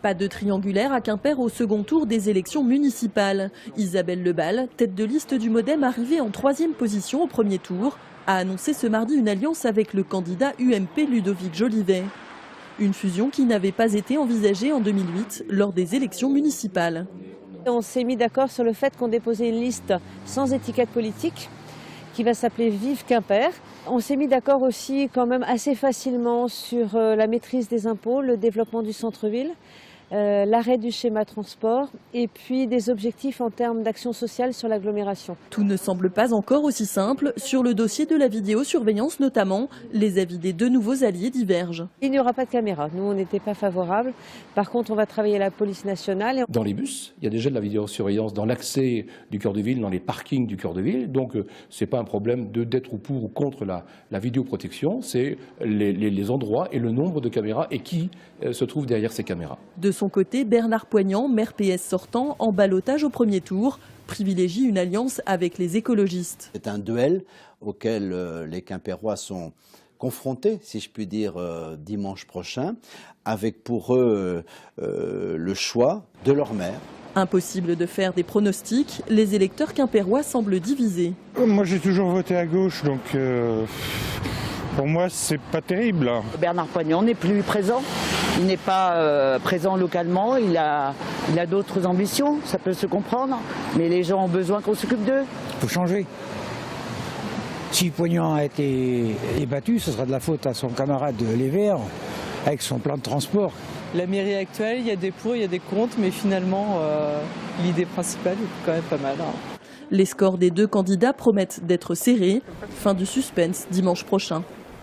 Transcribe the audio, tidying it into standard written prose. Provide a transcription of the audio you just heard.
Pas de triangulaire à Quimper au second tour des élections municipales. Isabelle Lebal, tête de liste du Modem arrivée en 3e position au premier tour, a annoncé ce mardi une alliance avec le candidat UMP Ludovic Jolivet. Une fusion qui n'avait pas été envisagée en 2008 lors des élections municipales. On s'est mis d'accord sur le fait qu'on déposait une liste sans étiquette politique qui va s'appeler Vive Quimper. On s'est mis d'accord aussi quand même assez facilement sur la maîtrise des impôts, le développement du centre-ville, l'arrêt du schéma transport et puis des objectifs en termes d'action sociale sur l'agglomération. Tout ne semble pas encore aussi simple. Sur le dossier de la vidéosurveillance notamment, les avis des 2 nouveaux alliés divergent. Il n'y aura pas de caméra. Nous, on n'était pas favorables. Par contre, on va travailler à la police nationale. Dans les bus, il y a déjà de la vidéosurveillance dans l'accès du cœur de ville, dans les parkings du cœur de ville. Donc, ce n'est pas un problème d'être pour ou contre la vidéoprotection. C'est les endroits et le nombre de caméras et qui se trouve derrière ces caméras. De son côté, Bernard Poignant, maire PS sortant, en ballotage au premier tour, privilégie une alliance avec les écologistes. C'est un duel auquel les Quimpérois sont confrontés, si je puis dire, dimanche prochain, avec pour eux le choix de leur maire. Impossible de faire des pronostics, les électeurs quimpérois semblent divisés. Moi j'ai toujours voté à gauche, donc pour moi c'est pas terrible. Bernard Poignant n'est plus présent, il n'est pas présent localement, il a d'autres ambitions, ça peut se comprendre, mais les gens ont besoin qu'on s'occupe d'eux. Il faut changer. Si Poignant a été battu, ce sera de la faute à son camarade Les Verts avec son plan de transport. La mairie actuelle, il y a des pour, il y a des contre, mais finalement, l'idée principale est quand même pas mal. Les scores des 2 candidats promettent d'être serrés. Fin du suspense dimanche prochain.